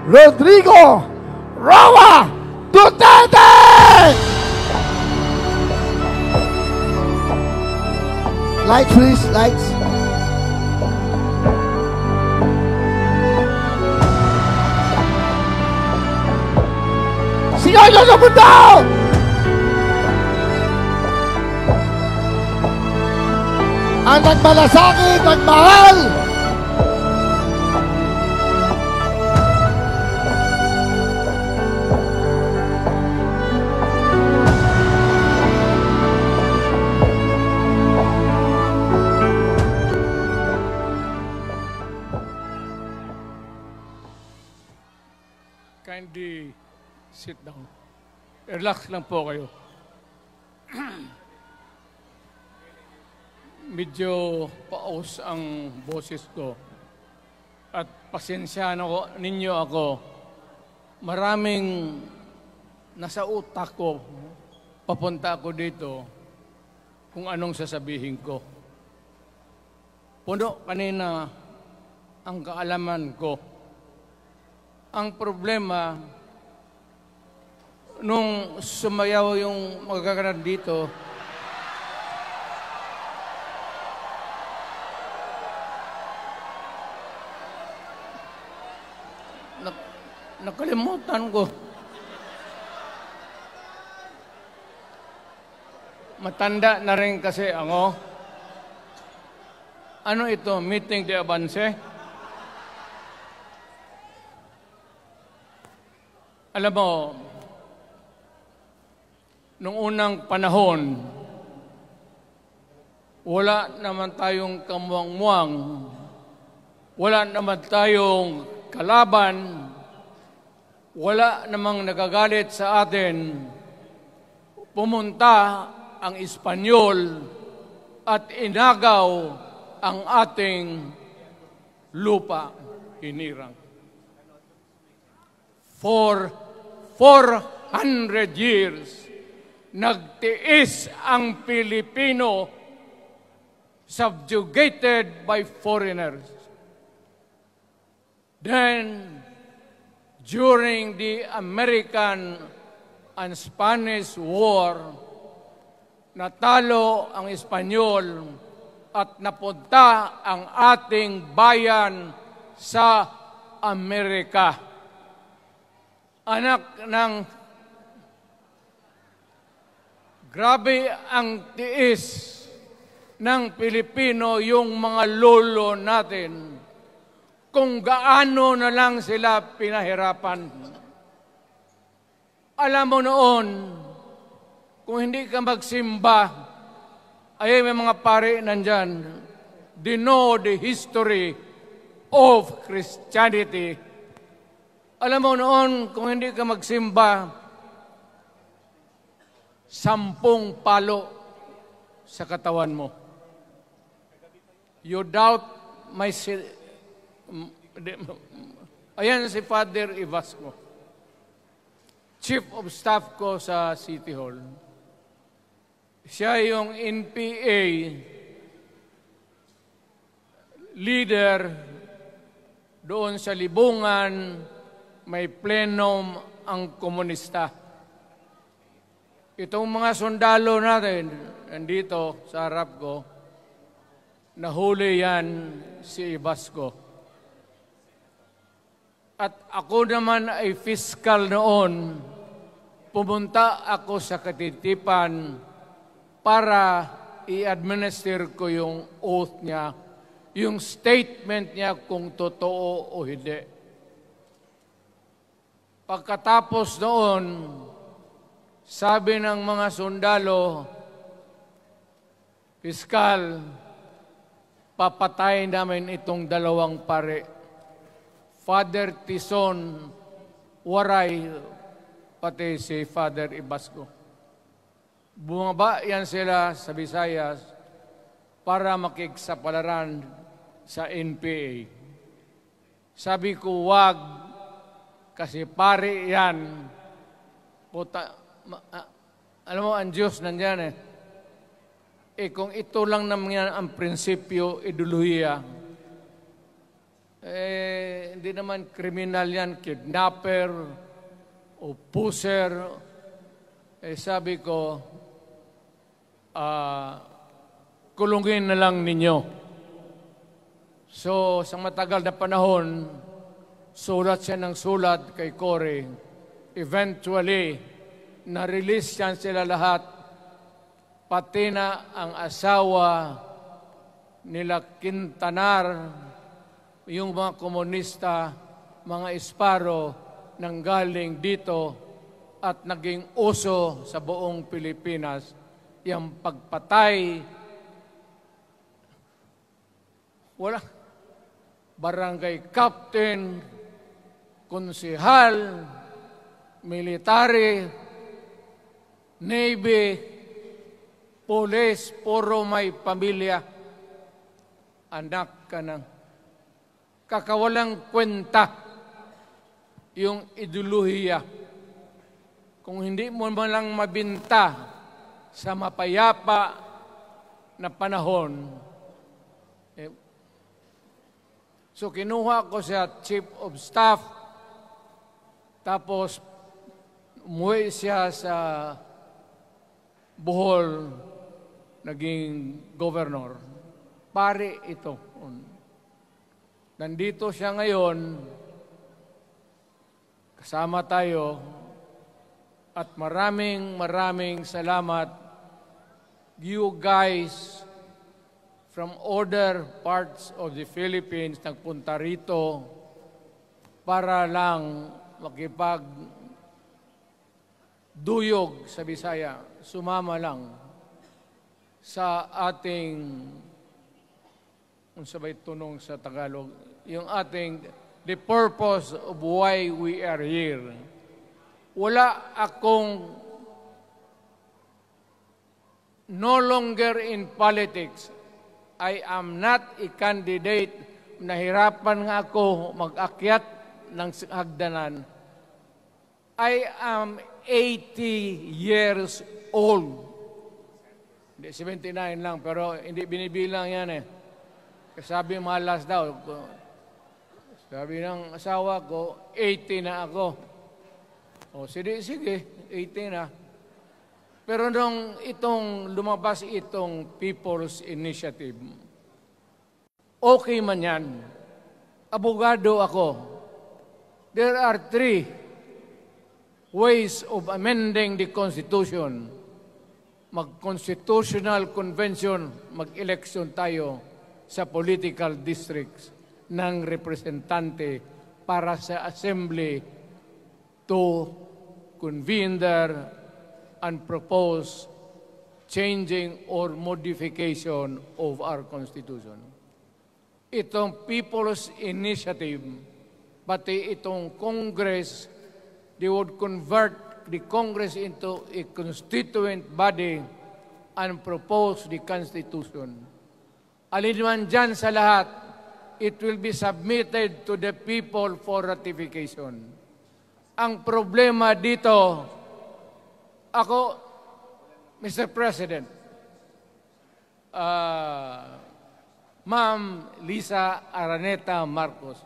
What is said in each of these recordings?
Rodrigo Roa Duterte! Lights, please, lights. Sigaw nyo sa mundo! Ang nagmalasakit, nagmahal! Kindly sit down. Relax lang po kayo. Medyo paus ang boses ko. At pasensyahan ninyo ako. Maraming nasa utak ko. Papunta ako dito kung anong sasabihin ko. Puno kanina ang kaalaman ko. Ang problema, nung sumayaw yung magkakaroon dito, nakalimutan ko. Matanda na rin kasi ako. Ano ito? Meeting de avance? Alam mo, nung unang panahon, wala naman tayong kamuang-muang, wala naman tayong kalaban, wala namang nagagalit sa atin. Pumunta ang Espanyol at inagaw ang ating lupa, hinirang. For 400 years, nagtiis ang Pilipino subjugated by foreigners. Then, during the American and Spanish War, natalo ang Espanyol at napunta ang ating bayan sa Amerika. Anak ng grabe ang tiis ng Pilipino, yung mga lolo natin, kung gaano na lang sila pinahirapan. Alam mo noon, kung hindi ka magsimba, ay may mga pare nandyan, they know the history of Christianity. Alam mo noon, kung hindi ka magsimba, 10 palo sa katawan mo. You doubt my... Ayan si Father Ivasco, Chief of Staff ko sa City Hall. Siya yung NPA leader doon sa Libungan. May plenum ang komunista. Itong mga sundalo natin, nandito sa harap ko, nahuli yan si Ivasco. At ako naman ay fiscal noon, pumunta ako sa Katitipan para i-administer ko yung oath niya, yung statement niya kung totoo o hindi. Pagkatapos noon, sabi ng mga sundalo, Piskal, papatayin namin itong 2 pare. Father Tison, Waray, pati si Father Ivasco. Bumaba yan sila sa Visayas para makiksapalaran sa NPA. Sabi ko, wag, kasi pare yan. Puta, alam mo, ang Diyos nandyan eh. Kung ito lang naman yan ang prinsipyo, ideolohiya, Hindi naman kriminal yan, kidnapper o pusher. Sabi ko, kulungin na lang ninyo. So, sa matagal na panahon, sulat siya ng sulat kay Cory. Eventually, na-release yan sila lahat, pati na ang asawa nila Quintanar, yung mga komunista, mga Esparo, nanggaling dito at naging uso sa buong Pilipinas, yung pagpatay. Wala. Barangay captain, konsehal, military, navy, police, puro may pamilya. Anak ka ng kakawalang kwenta yung ideolohiya. Kung hindi mo man lang mabinta sa mapayapa na panahon, so kinuha ko siya Chief of Staff, tapos umuwi siya sa Bohol, naging governor. Pare ito. Nandito siya ngayon, kasama tayo, at maraming salamat. You guys from other parts of the Philippines nagpunta rito para lang makipagduyog sa Bisaya. Sumama lang sa ating, kung sabay tunong sa Tagalog, yung ating, the purpose of why we are here. Wala akong, no longer in politics. I am not a candidate. Nahirapan nga ako mag-akyat ng hagdanan. I am 80 years old. Hindi, 79 lang, pero hindi binibilang yan eh. Sabi malas daw. Sabi ng asawa ko, 80 na ako. O, sige, 80 na. Pero nung lumabas itong People's Initiative, okay man yan. Abogado ako. There are 3 ways of amending the Constitution. Mag-constitutional convention, mag-election tayo sa political districts ng representante para sa assembly to convene there and propose changing or modification of our Constitution. Itong People's Initiative, pati itong Congress, they would convert the Congress into a constituent body and propose the Constitution. Alinman dyan sa lahat, it will be submitted to the people for ratification. Ang problema dito, ako, Mr. President, Ma'am Lisa Araneta Marcos,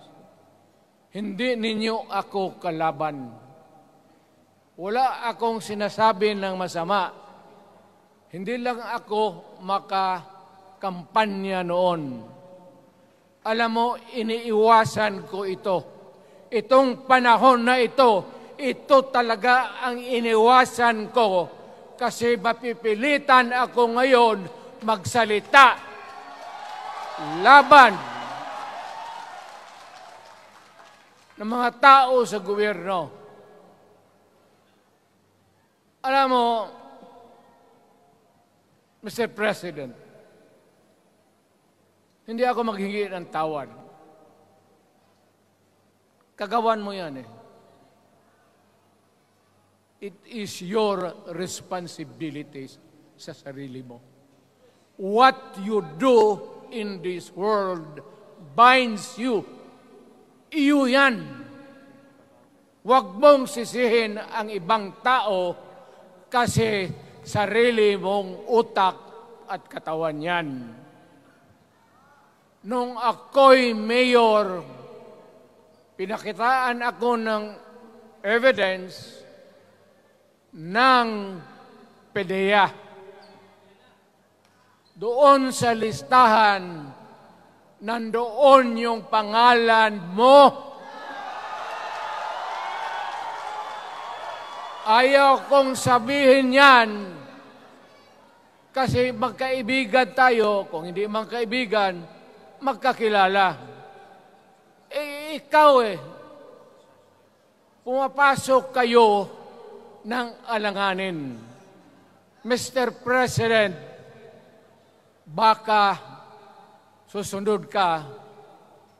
hindi ninyo ako kalaban. Wala akong sinasabi ng masama. Hindi lang ako makakampanya noon. Alam mo, iniiwasan ko ito. Itong panahon na ito talaga ang iniwasan ko kasi mapipilitan ako ngayon magsalita laban ng mga tao sa gobyerno. Alam mo, Mr. President, hindi ako maghingi ng tawad. Kagawan mo yan eh. It is your responsibilities sa sarili mo. What you do in this world binds you. Iyo yan. Huwag mong sisihin ang ibang tao kasi sarili mong utak at katawan yan. Nung ako'y mayor pinakitaan ako ng evidence ng PDEA. Doon sa listahan, nandoon yung pangalan mo. Ayaw kong sabihin yan kasi magkaibigan tayo. Kung hindi magkaibigan, magkakilala. Ikaw pumapasok kayo ng alanganin. Mr. President, baka susunod ka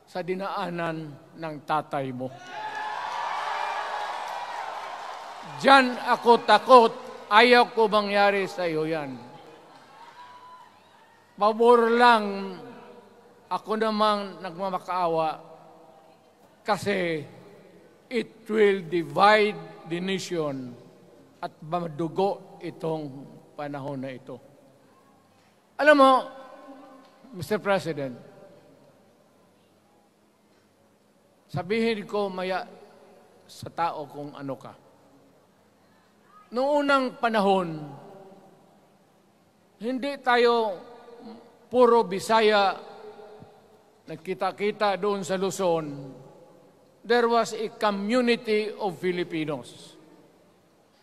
sa dinaanan ng tatay mo. Diyan ako takot. Ayaw ko mangyari sa iyo yan. Pabor lang, ako namang nagmamakaawa kasi it will divide the nation at madugo itong panahon na ito. Alam mo, Mr. President, sabihin ko maya sa tao kung ano ka. Noong unang panahon, hindi tayo puro Bisaya nagkita-kita doon sa Luzon. There was a community of Filipinos.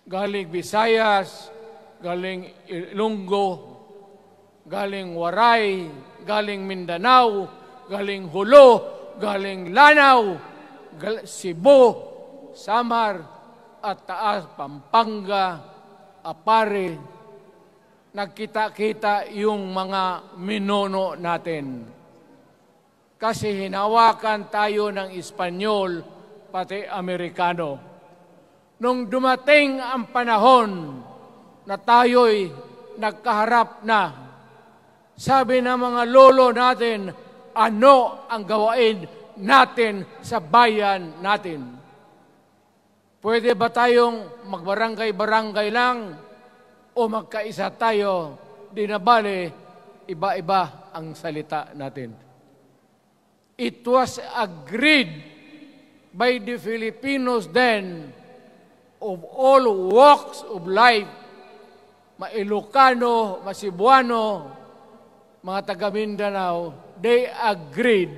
Galing Visayas, galing Ilonggo, galing Waray, galing Mindanao, galing Hulo, galing Lanao, Cebu, Samar, at Taas, Pampanga, Apare. Nagkita-kita yung mga minono natin. Kasi hinawakan tayo ng Espanyol, pati Amerikano. Nung dumating ang panahon na tayo'y nagkaharap na, sabi ng mga lolo natin, ano ang gawain natin sa bayan natin? Pwede ba tayong magbarangay-barangay lang o magkaisa tayo? Di na bale, iba-iba ang salita natin. It was agreed by the Filipinos then of all walks of life, Ma-Ilocano, Ma-Cebuano, mga taga Mindanao, they agreed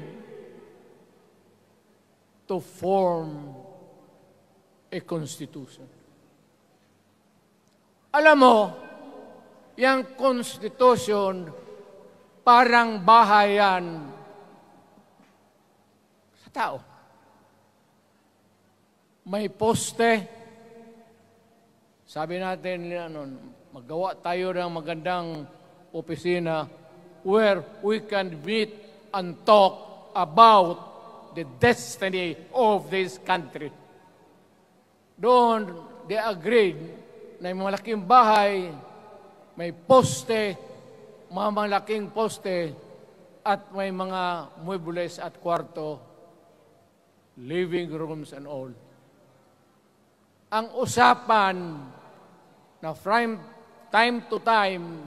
to form a constitution. Alam mo, yung constitution parang bahayan sa tao. May poste. Sabi natin, magawa tayo ng magandang opisina where we can meet and talk about the destiny of this country. Doon, they agreed na may malaking bahay, may poste, mga malaking poste, at may mga muebles at kwarto, living rooms and all. Ang usapan na from time to time,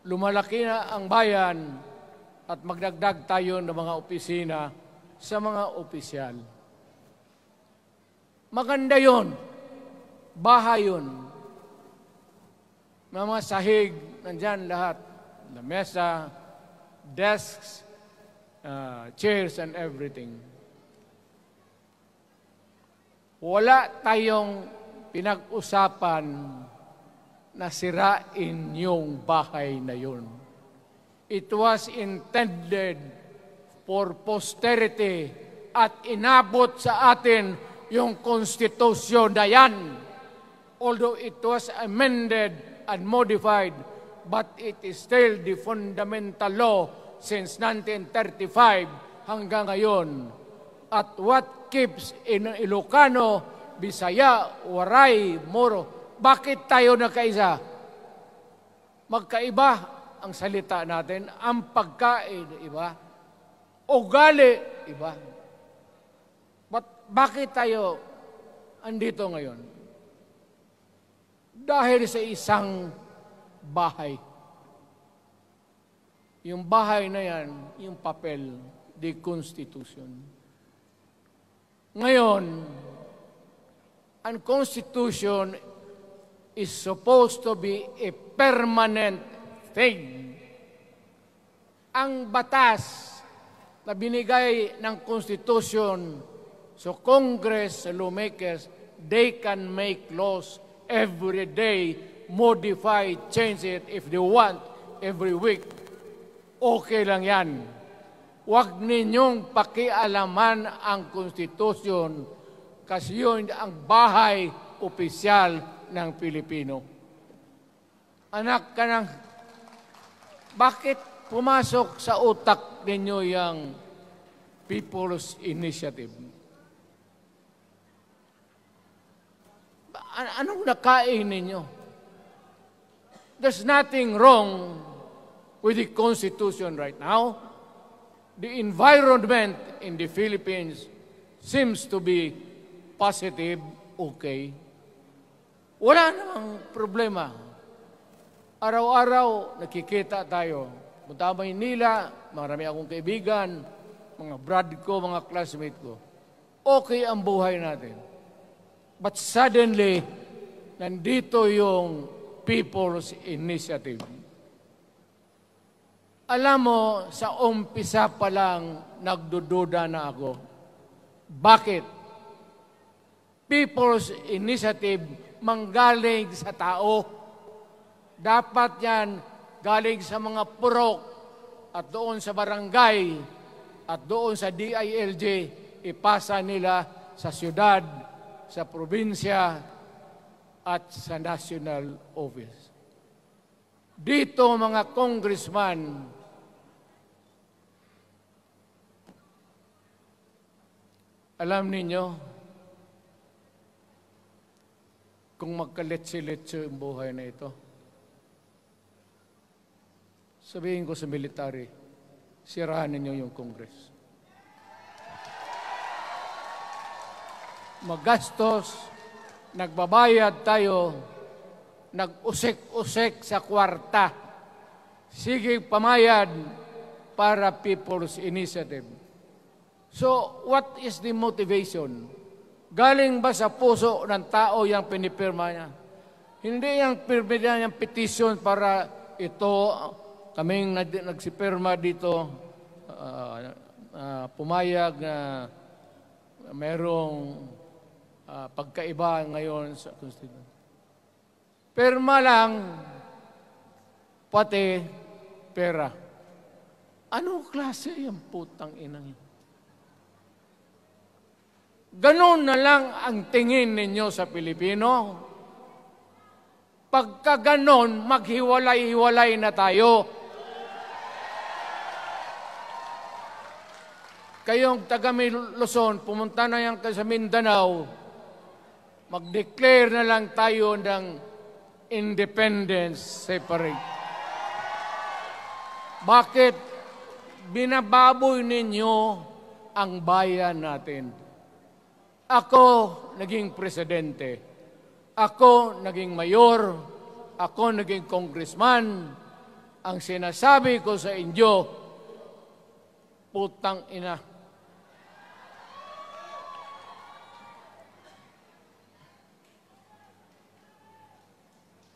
lumalaki na ang bayan at magdagdag tayo ng mga opisina sa mga opisyal. Maganda yun. Bahay yun. Mga sahig, nandyan lahat. Lamesa, desks, chairs, and everything. Wala tayong pinag-usapan na sirain yung bahay na yun. It was intended for posterity at inabot sa atin yung konstitusyon na yan. Although it was amended and modified, but it is still the fundamental law since 1935 hanggang ngayon. At what keeps in Ilocano, Bisaya, Waray, Moro, bakit tayo nagkaisa? Magkaiba ang salita natin, ang pagkain, iba. Ugali, iba. Bakit tayo andito ngayon? Dahil sa isang bahay. Yung bahay na yan, yung papel, the Constitution. Ngayon, ang Constitution is supposed to be a permanent thing. Ang batas na binigay ng Constitution sa Congress, sa lawmakers, they can make laws every day, modify, change it if they want every week. Okay lang yan. Huwag ninyong pakialaman ang Constitution kasi yun ang bahay opisyal ng Pilipino. Anak ka ng, bakit pumasok sa utak ninyo yung People's Initiative? Anong nakain ninyo? There's nothing wrong with the Constitution right now. The environment in the Philippines seems to be positive, okay. Wala namang problema. Araw-araw nakikita tayo. Punta Maynila, marami akong kaibigan, mga brad ko, mga classmate ko. Okay ang buhay natin. But suddenly, nandito yung People's Initiative. Alam mo, sa umpisa pa lang, nagdududa na ako. Bakit? People's Initiative manggaling sa tao. Dapat yan galing sa mga purok at doon sa barangay at doon sa DILG, ipasa nila sa syudad, sa probinsya at sa national office. Dito mga congressman, alam ninyo, kung magkaletse-letse ang buhay na ito, sabihin ko sa military, sirahan ninyo yung Congress. Magastos, nagbabayad tayo, nag-usek-usek sa kwarta. Sige pamayad para People's Initiative. So, what is the motivation? Galing ba sa puso ng tao yung pinipirma niya? Hindi yung pirma niya yung petition para ito, kaming nagsipirma dito, pumayag na merong pagkaiba ngayon sa Constitution. Pirma lang, pati pera. Anong klase yung putang inang yun? Ganon na lang ang tingin ninyo sa Pilipino. Pagka ganon, maghiwalay-hiwalay na tayo. Kayong taga Luzon, pumunta na yan sa Mindanao, mag-declare na lang tayo ng independence separate. Bakit? Binababoy ninyo ang bayan natin. Ako naging presidente. Ako naging mayor. Ako naging congressman. Ang sinasabi ko sa inyo, putang ina.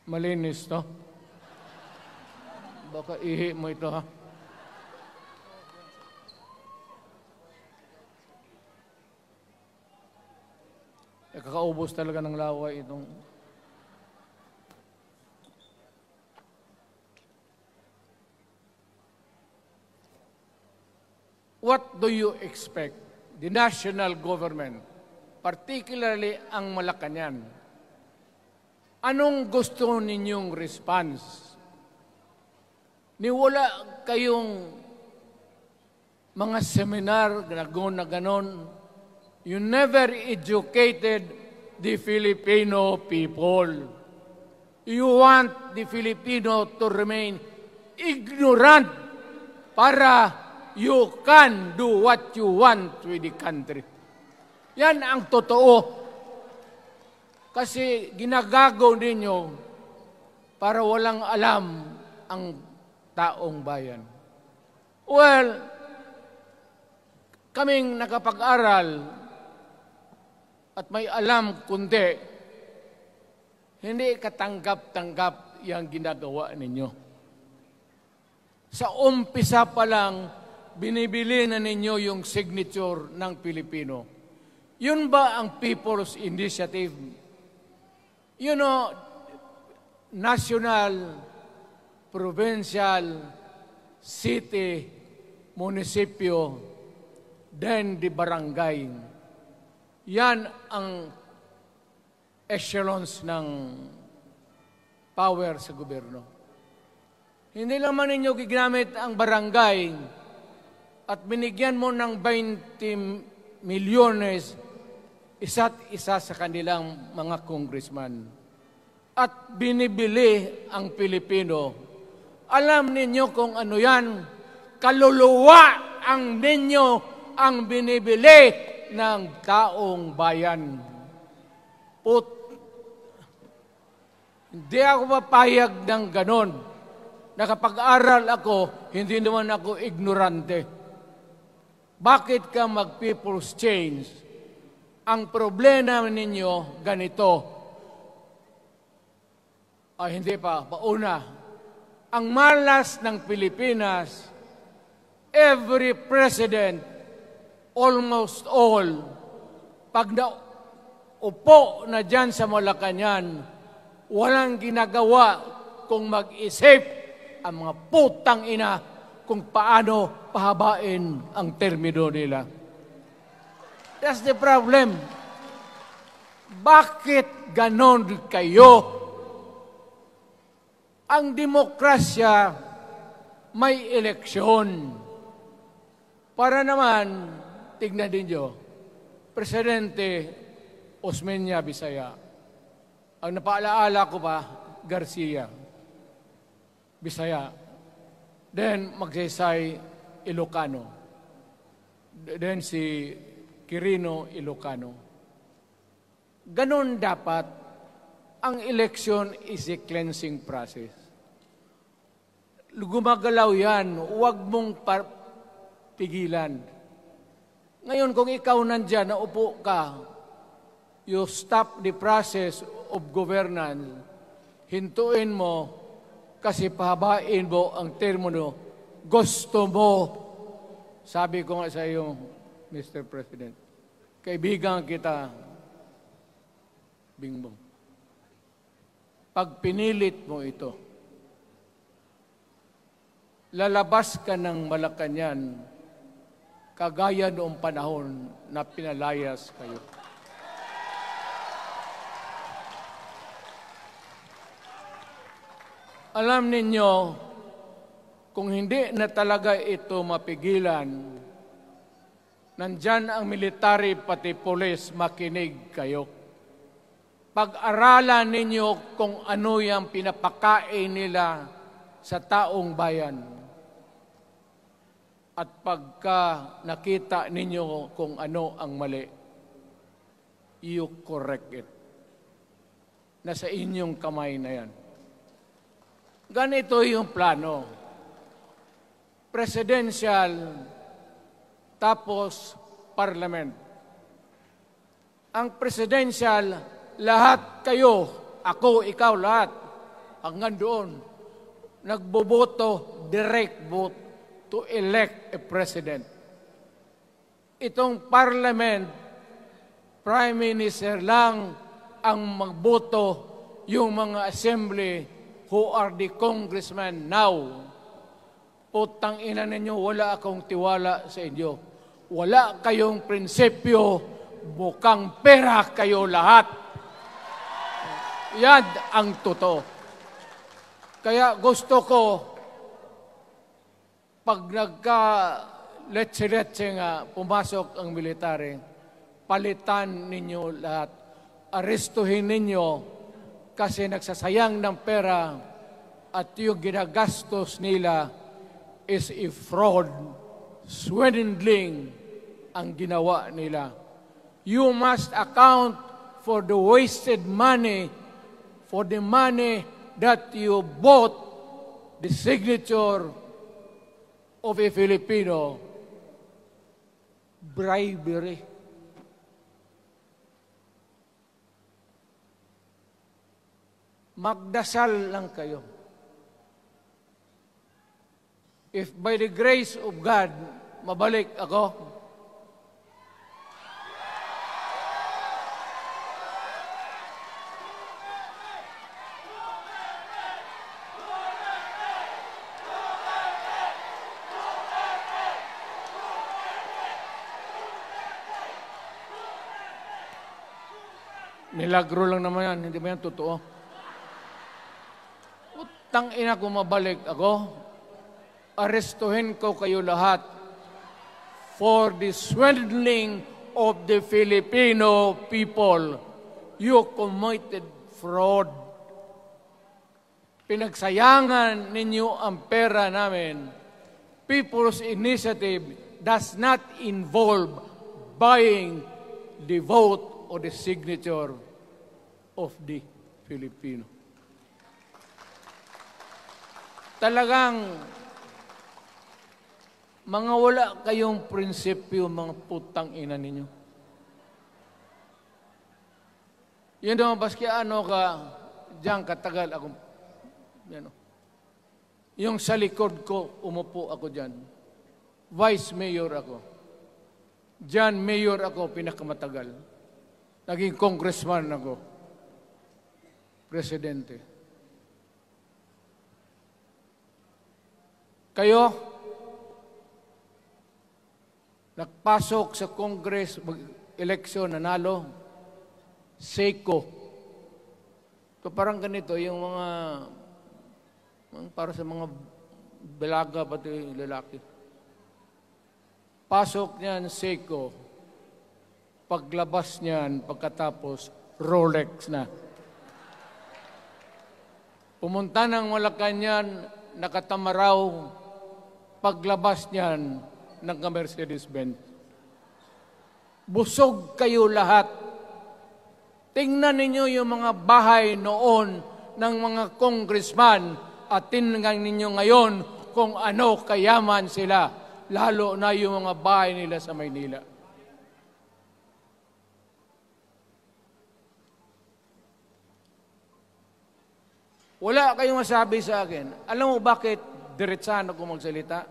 Malinis to. Baka ihi mo ito, ha? Kakaubos talaga ng laway itong... What do you expect? The national government, particularly ang Malacanang, anong gusto ninyong response? Niwala kayong mga seminar na ganon. You never educated the Filipino people. You want the Filipino to remain ignorant para you can do what you want with the country. Yan ang totoo. Kasi ginagago ninyo para walang alam ang taong bayan. Well, kaming nakapag-aral, at may alam kundi hindi katanggap-tanggap yung ginagawa ninyo. Sa umpisa pa lang, binibili na ninyo yung signature ng Pilipino. Yun ba ang People's Initiative? You know, national, provincial, city, munisipyo, then di barangay. Yan ang echelons ng power sa gobyerno. Hindi naman ninyo gigamit ang barangay at binigyan mo ng 20 milyones isa't isa sa kanilang mga congressman. At binibili ang Pilipino. Alam ninyo kung ano yan? Kaluluwa ang ninyo ang binibili ng taong bayan. Hindi ako mapayag ng ganon. Nakapag-aral ako, hindi naman ako ignorante. Bakit ka mag-people's change? Ang problema ninyo, ganito. Hindi pa, pauna. Ang malas ng Pilipinas, every president, almost all, pag naupo na dyan sa Malacanang, walang ginagawa kung mag-isip ang mga putang ina kung paano pahabain ang termino nila. That's the problem. Bakit ganon kayo? Ang demokrasya may eleksyon. Para naman, tignan ninyo, Presidente Osmeña Bisaya. Ang napaalaala ko pa, Garcia Bisaya. Then Magsaysay Ilocano. Then si Quirino Ilocano. Ganon dapat. Ang election is a cleansing process. Gumagalaw yan, huwag mong pigilan. Ngayon, kung ikaw nandyan, naupo ka, you stop the process of governance, hintuin mo, kasi pahabain mo ang termino, gusto mo. Sabi ko nga sa iyo, Mr. President, kaibigan kita, Bingbong. Pag pinilit mo ito, lalabas ka ng Malacanang kagaya noong panahon na pinalayas kayo. Alam ninyo, kung hindi na talaga ito mapigilan, nandyan ang military pati pulis, makinig kayo. Pag-aralan ninyo kung ano yung pinapakain nila sa taong bayan. At pagka nakita ninyo kung ano ang mali, you correct it. Nasa inyong kamay na yan. Ganito yung plano. Presidential, tapos parliament. Ang presidential, lahat kayo, ako, ikaw, lahat, hanggang doon, nagboboto, direct vote to elect a president. Itong parliament, prime minister lang ang magboto, yung mga assembly who are the congressmen now. Putang ina ninyo, wala akong tiwala sa inyo. Wala kayong prinsipyo, bukang pera kayo lahat. Yan ang totoo. Kaya gusto ko, pag nagka-letse-letse nga, pumasok ang military, palitan ninyo lahat. Arestuhin ninyo kasi nagsasayang ng pera at yung ginagastos nila is a fraud, swindling ang ginawa nila. You must account for the wasted money, for the money that you bought the signature of a Filipino. Bribery. magdasal lang kayo. If by the grace of God, mabalik ako, milagro lang naman yan, hindi ba yan totoo? Utang ina ko mabalik ako, arestuhin ko kayo lahat for the swindling of the Filipino people. You committed fraud. Pinagsayangan ninyo ang pera namin. People's Initiative does not involve buying the vote o the signature of the Filipino. Talagang mga wala kayong prinsipyo, mga putang ina ninyo. Yun naman, baski ano ka, diyan katagal ako, yan, yung sa likod ko, umupo ako diyan. Vice Mayor ako. Diyan, Mayor ako, pinakamatagal. Naging congressman ako. Presidente. Kayo, nagpasok sa Congress, eleksyon, nanalo, SECO. So parang ganito, yung mga, para sa mga balaga, pati lalaki. Pasok niyan, SECO. Paglabas niyan, pagkatapos, Rolex na. Pumunta ng Malacanang, nakatamaraw, paglabas niyan, nagka-Mercedes-Benz. Busog kayo lahat. Tingnan ninyo yung mga bahay noon ng mga congressman at tingnan ninyo ngayon kung ano kayaman sila, lalo na yung mga bahay nila sa Maynila. Wala kayong masabi sa akin. Alam mo bakit diretsahan ako magsalita?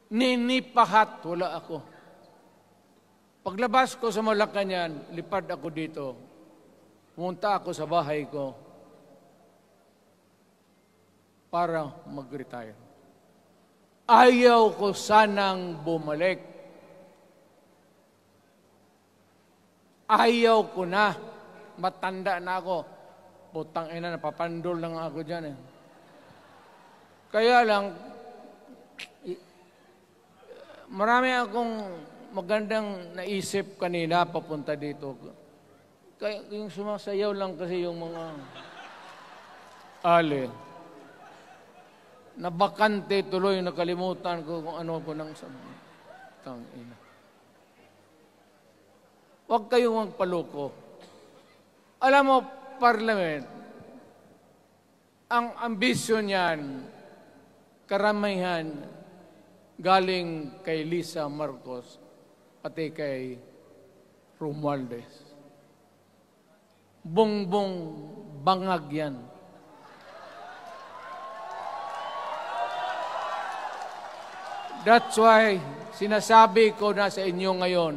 Ninipahat, wala ako. Paglabas ko sa Malacanang, lipad ako dito. Pumunta ako sa bahay ko para mag-retire. Ayaw ko sanang bumalik. Ayaw ko na. Matanda na ako. Putang ina, napapandol lang ako dyan eh. Kaya lang, marami akong magandang naisip kanina papunta dito. Kaya yung sumasayaw lang kasi yung mga ali. Nabakante tuloy, nakalimutan ko kung ano ko nang tang ina. Huwag kayong magpaloko. Alam mo, Parliament, ang ambisyon niyan, karamihan, galing kay Lisa Marcos, pati kay Romualdez. Bongbong bangag yan. That's why, sinasabi ko na sa inyo ngayon,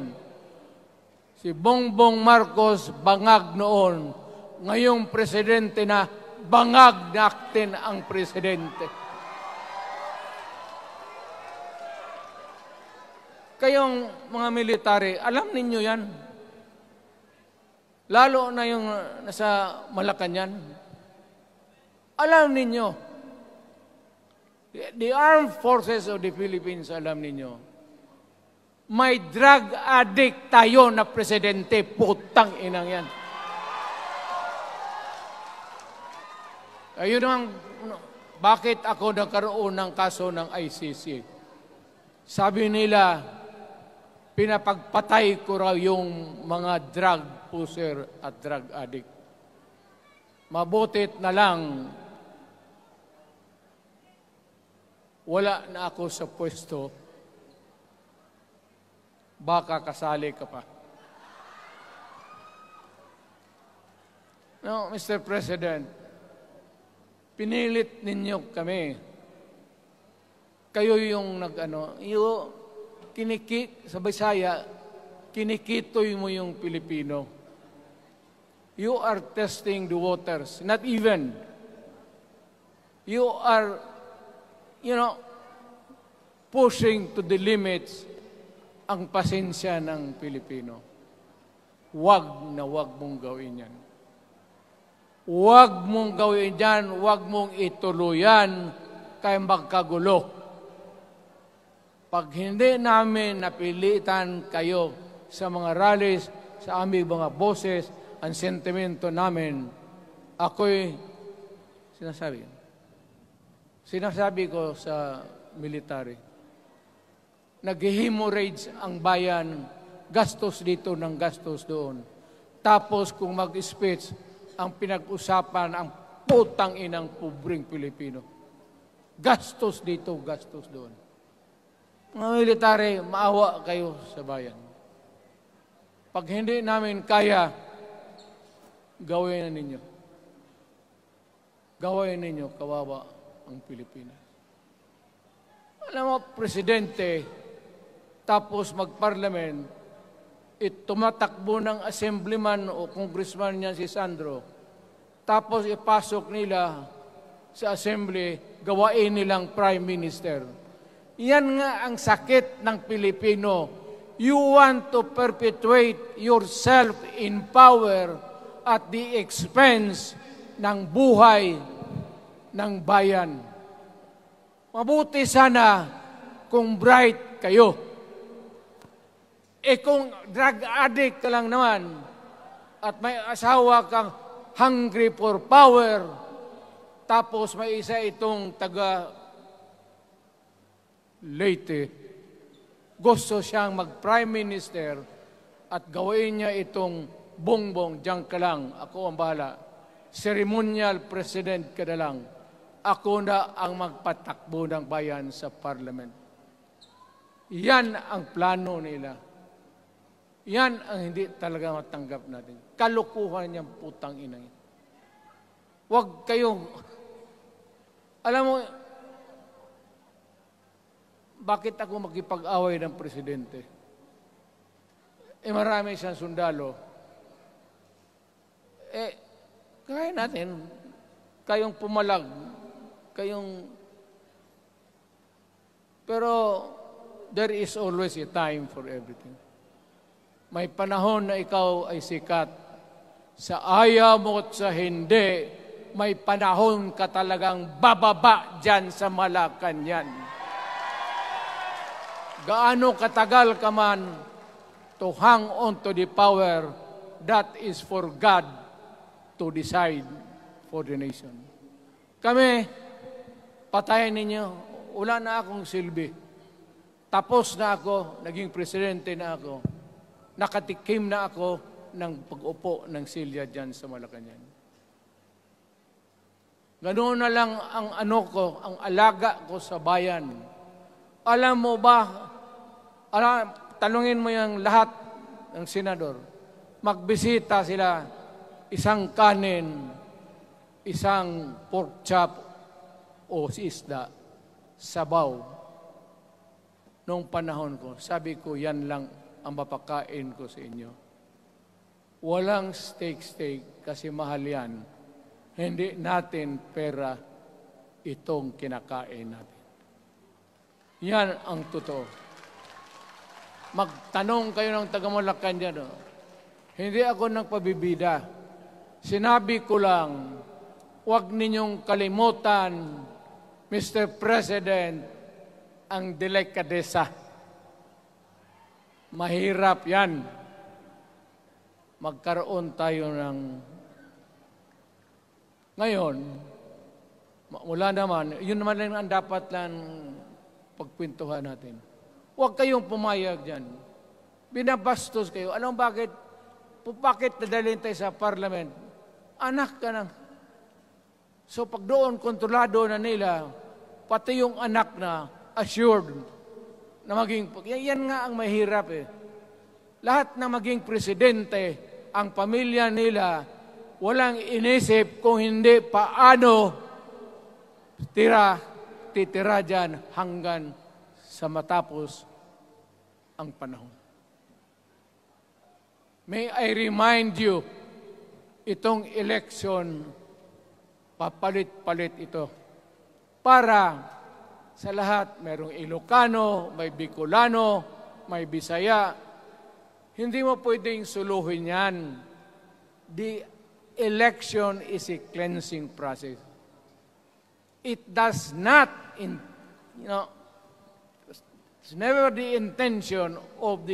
si Bongbong Marcos bangag noon, ngayong presidente na, bangag natin ang presidente. Kayong mga military, alam ninyo yan. Lalo na yung nasa Malacanang. Alam ninyo. The Armed Forces of the Philippines, alam ninyo. May drug addict tayo na presidente, putang inang yan. Ayun ang, bakit ako nagkaroon ng kaso ng ICC? Sabi nila, pinapagpatay ko raw yung mga drug user at drug addict. Mabutit na lang, wala na ako sa pwesto, baka kasali ka pa. No, Mr. President, pinilit ninyo kami. Kayo yung sa Bisaya, kinikitoy mo yung Pilipino. You are testing the waters. Not even. You are, pushing to the limits ang pasensya ng Pilipino. Wag na wag mong gawin yan. Wag mong gawin yan, wag mong ituluyan kaya magkagulo. Pag hindi namin napilitan kayo sa mga rallies, sa aming mga boses, ang sentimento namin, ako'y sinasabi ko sa military, nag-hemorrhage ang bayan, gastos dito ng gastos doon. Tapos kung mag-speech, ang pinag-usapan ang putang inang pobreng Pilipino. Gastos dito, gastos doon. Mga military, maawa kayo sa bayan. Pag hindi namin kaya, gawin na ninyo. Gawin ninyo, kawawa ang Pilipinas. Alam mo, Presidente, tapos mag-parliament, tumatakbo ng assemblyman o congressman niya si Sandro, tapos ipasok nila sa assembly, gawain nilang prime minister. Yan nga ang sakit ng Pilipino. You want to perpetuate yourself in power at the expense ng buhay ng bayan. Mabuti sana kung bright kayo. Kung drug addict ka lang naman at may asawa kang hungry for power, tapos may isa itong taga Leyte, gusto siyang mag-prime minister at gawin niya itong bongbong, diyan ka lang, ako ang bahala. Ceremonial president ka na lang. Ako na ang magpatakbo ng bayan sa parliament. Yan ang plano nila. Yan ang hindi talaga matanggap natin. Kalukuhan niyang putang ina. Huwag kayong, alam mo, bakit ako makipag-away ng presidente? Marami siyang sundalo. Kaya natin, kayong pumalag, pero there is always a time for everything. May panahon na ikaw ay sikat. Sa ayaw mo at sa hindi, may panahon ka talagang bababa dyan sa Malacanang. Gaano katagal ka man to hang on to the power, that is for God to decide for the nation. Kami, patayin ninyo, wala na akong silbi. Tapos na ako, naging presidente na ako. Nakatikim na ako ng pag-upo ng silya dyan sa Malacanang. Ganoon na lang ang ang alaga ko sa bayan. Alam mo ba, tanungin mo yung lahat ng senador, magbisita sila, isang kanin, isang pork chop o isda, sabaw. Noong panahon ko, sabi ko, yan lang ang mapakain ko sa inyo. Walang steak kasi mahal yan. Hindi natin pera itong kinakain natin. Yan ang totoo. Magtanong kayo ng taga-Malacan dyan. Hindi ako nagpabibida. Sinabi ko lang, huwag ninyong kalimutan, Mr. President, ang delikadesa. Mahirap yan. Magkaroon tayo ng... Ngayon, wala naman, yun naman lang ang dapat lang pagkwentuhan natin. Huwag kayong pumayag dyan. Binabastos kayo. Alam bakit? Bakit nadalhin tayo sa parliament? Anak ka na. So pag doon, kontrolado na nila, pati yung anak na assured na maging... Yan nga ang mahirap eh. Lahat na maging presidente, ang pamilya nila, walang inisip kung hindi paano titira dyan hanggang sa matapos ang panahon. May I remind you, itong election, papalit-palit ito. Para sa lahat, mayroong Ilocano, may Bicolano, may Bisaya. Hindi mo pwedeng suluhin yan. The election is a cleansing process. It does not, it's never the intention of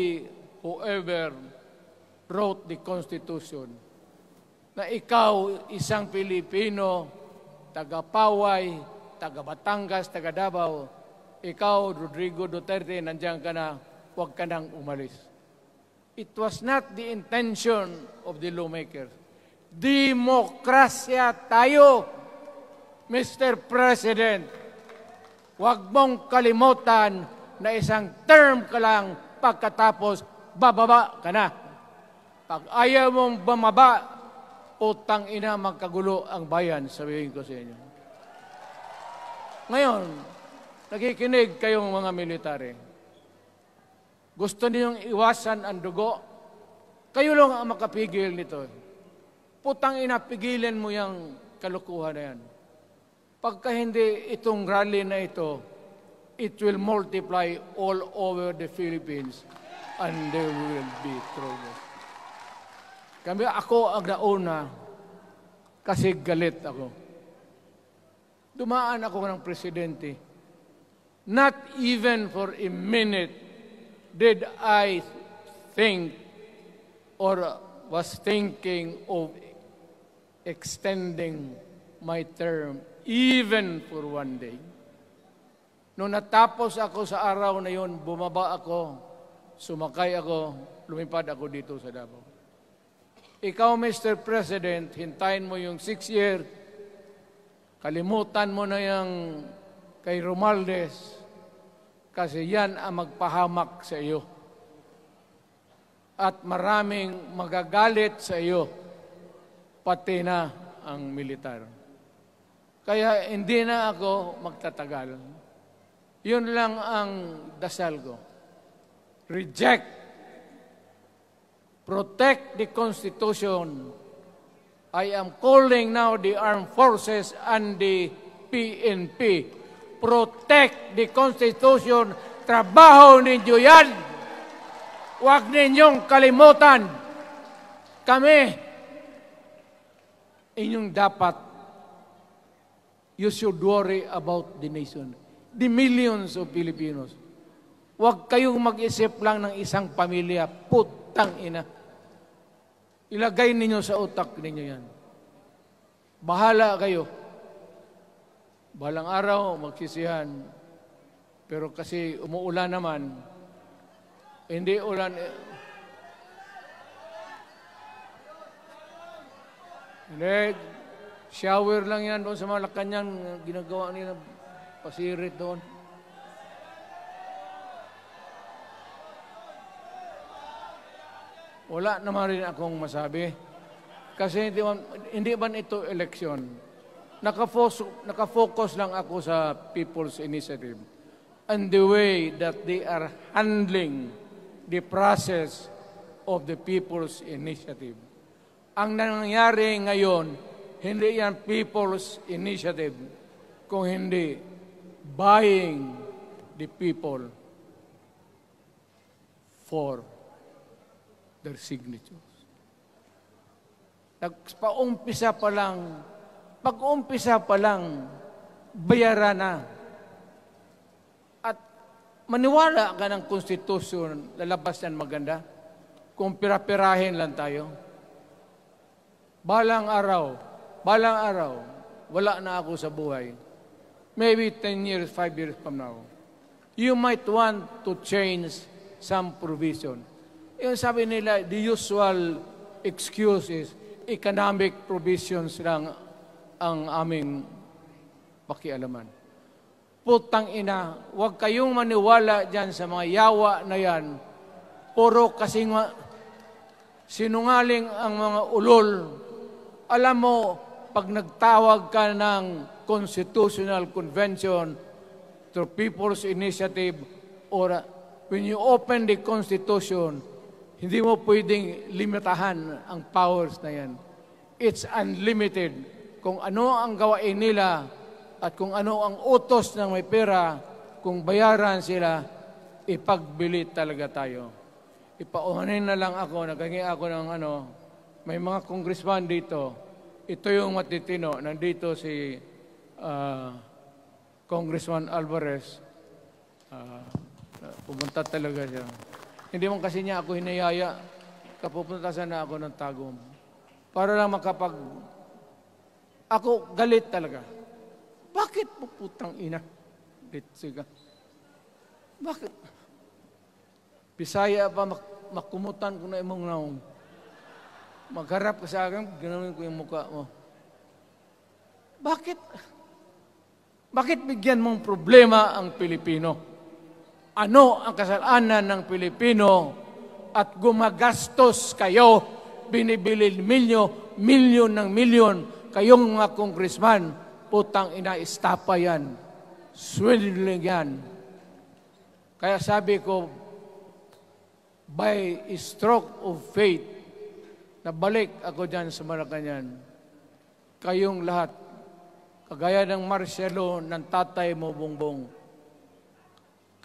whoever wrote the Constitution na ikaw, isang Pilipino, taga-Paway, taga-Batangas, taga-Davao, ikaw, Rodrigo Duterte, nandiyan ka na, huwag ka nang umalis. It was not the intention of the lawmakers. Demokrasya tayo, Mr. President. Huwag mong kalimutan na isang term ka lang pagkatapos bababa ka na. Pag ayaw mong bumaba, utang ina magkagulo ang bayan, sabihin ko sa inyo. Ngayon, nakikinig kayong mga military. Gusto ninyong iwasan ang dugo? Kayo lang ang makapigil nito. Putang ina, pigilan mo yung kalukuhan na yan. Pagka hindi itong rally na ito, it will multiply all over the Philippines and there will be trouble. Ako ang nauna kasi galit ako. Dumaan ako ng presidente. Not even for a minute did I think or was thinking of extending my term even for one day. Nung natapos ako sa araw na yon, bumaba ako, sumakay ako, lumipad ako dito sa Davao. Ikaw, Mr. President, hintayin mo yung 6 years, kalimutan mo na yung kay Romualdez, kasi yan ang magpahamak sa iyo. At maraming magagalit sa iyo, pati na ang militar. Kaya hindi na ako magtatagal. Yun lang ang dasal ko. Reject. Protect the Constitution. I am calling now the armed forces and the PNP. Protect the Constitution. Trabaho ninyo yan. Huwag ninyong kalimutan. Kami, inyong dapat, you should worry about the nation. The millions of Filipinos. Huwag kayong mag-isip lang ng isang pamilya. Putang ina. Ilagay ninyo sa utak ninyo yan. Bahala kayo. Balang araw, magsisihan. Pero kasi umuulan naman, hindi ulan. Hindi, shower lang yan doon sa Malacanang, ginagawa nila, pasirit doon. Wala naman rin akong masabi. Kasi hindi man ito eleksyon. Nakafocus lang ako sa People's Initiative and the way that they are handling the process of the People's Initiative. Ang nangyayari ngayon, hindi yan People's Initiative, kung hindi buying the people for their signatures. Pag-umpisa pa lang, bayaran na. At maniwala ka ng konstitusyon, lalabas yan maganda. Kung pira-pirahin lang tayo. Balang araw, wala na ako sa buhay. Maybe 10 years, 5 years from now. You might want to change some provision. Yung sabi nila, the usual excuse is economic provisions lang ang aming pakialaman. Putang ina, huwag kayong maniwala dyan sa mga yawa na yan. Puro kasing sinungaling ang mga ulol Alam mo, pag nagtawag ka ng Constitutional Convention through People's Initiative or when you open the Constitution, hindi mo pwedeng limitahan ang powers na yan. It's unlimited. Kung ano ang gawain nila at kung ano ang utos ng may pera, kung bayaran sila, ipagbili talaga tayo. Ipauhanin na lang ako, naghingi ako ng may mga congressman dito. Ito yung matitino. Nandito si Congressman Alvarez. Pumunta talaga siya. Hindi man kasi niya ako hinayaya. Kapupunta sana ako ng Tagum. Para lang ako galit talaga. Bakit po putang ina? Siga. Bakit? Bisaya pa makumutan ko na imong naong. Magharap ka sa akin, ganoon ko yung mukha mo. Bakit? Bakit bigyan mong problema ang Pilipino? Ano ang kasalanan ng Pilipino at gumagastos kayo, binibili milyon ng milyon, kayong mga congressman, putang ina, istapa yan. Swindling yan. Kaya sabi ko, by a stroke of faith, nabalik ako dyan sa Malacanang, kayong lahat, kagaya ng Marcelo ng tatay mo, Bongbong,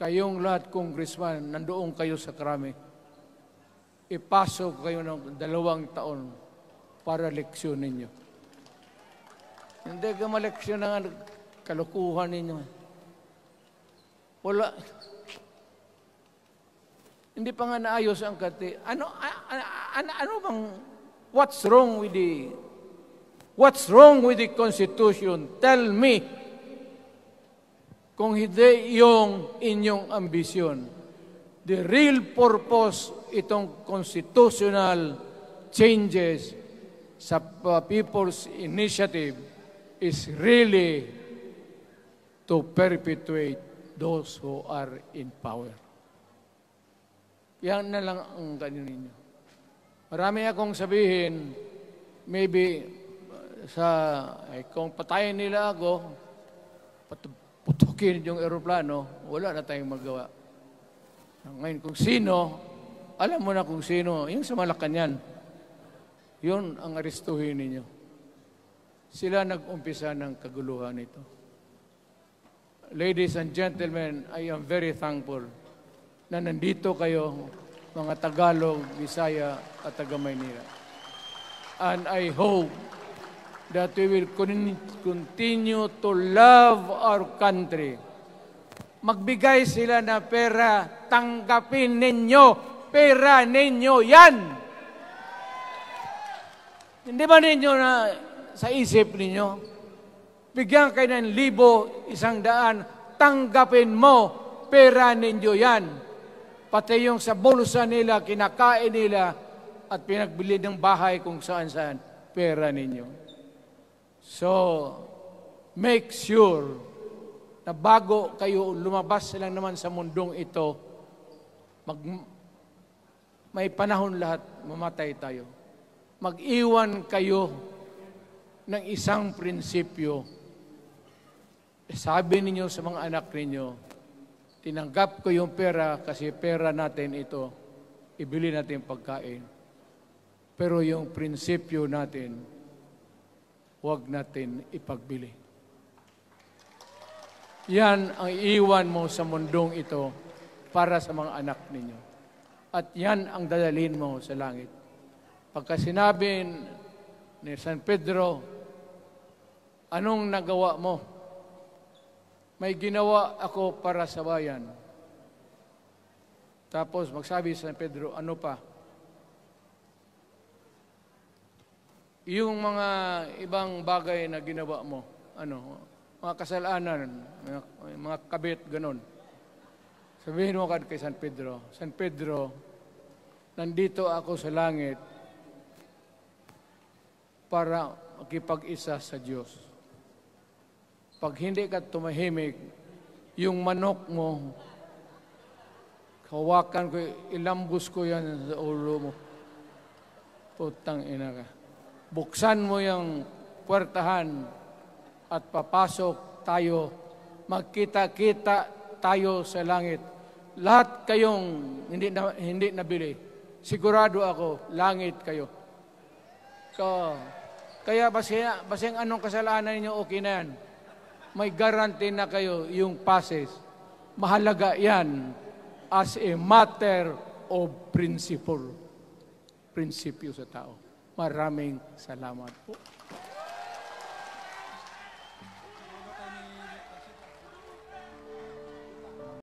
kayong lahat, congressman, nandoon kayo sa Krami. Ipasok kayo ng 2 taon para leksyon ninyo. Hindi ka maleksyon ng kalukuhan ninyo. Wala. Hindi pa nga naayos ang kati. Ano bang, what's wrong with the Constitution? Tell me. Kung hindi yung inyong ambisyon. The real purpose itong constitutional changes sa People's Initiative is really to perpetuate those who are in power. Yan na lang ang ganyan ninyo. Marami akong sabihin, maybe kung patayin nila ako, putukin yung eroplano, wala na tayong magawa. Ngayon, kung sino, alam mo na kung sino, yung sa Malacanang, yun ang aristuhin ninyo. Sila nag-umpisa ng kaguluhan ito. Ladies and gentlemen, I am very thankful na nandito kayo, mga Tagalog, Bisaya, at taga-Maynila. And I hope that we will continue to love our country. Magbigay sila na pera, tanggapin ninyo, pera ninyo yan. Hindi ba ninyo na sa isip ninyo, bigyan kayo ng 1,000, 100, tanggapin mo, pera ninyo yan. Pati yung sa bulsa nila, kinakain nila, at pinagbili ng bahay kung saan-saan, pera ninyo. So, make sure na bago kayo lumabas lang naman sa mundong ito, may panahon lahat, mamatay tayo. Mag-iwan kayo ng isang prinsipyo. Sabi ninyo sa mga anak ninyo, tinanggap ko yung pera kasi pera natin ito, ibili natin pagkain. Pero yung prinsipyo natin, huwag natin ipagbili. Yan ang iiwan mo sa mundong ito para sa mga anak ninyo. At yan ang dadalhin mo sa langit. Pagka sinabi ni San Pedro, anong nagawa mo? May ginawa ako para sa bayan. Tapos magsabi si San Pedro, ano pa? Yung mga ibang bagay na ginawa mo, mga kasalanan, mga kabit, ganun. Sabihin mo kay San Pedro, San Pedro, nandito ako sa langit para makipag-isa sa Diyos. Pag hindi ka tumahimik, yung manok mo, hawakan ko, ilambos ko yan sa ulo mo. Putang ina ka. buksan mo yung puwertahan at papasok tayo, magkita-kita tayo sa langit. Lahat kayong hindi nabili, sigurado ako, langit kayo. So, kaya basing anong kasalanan niyo, okay na yan. May guarantee na kayo yung passes. Mahalaga yan as a matter of principle. Prinsipyo sa tao. Maraming salamat po.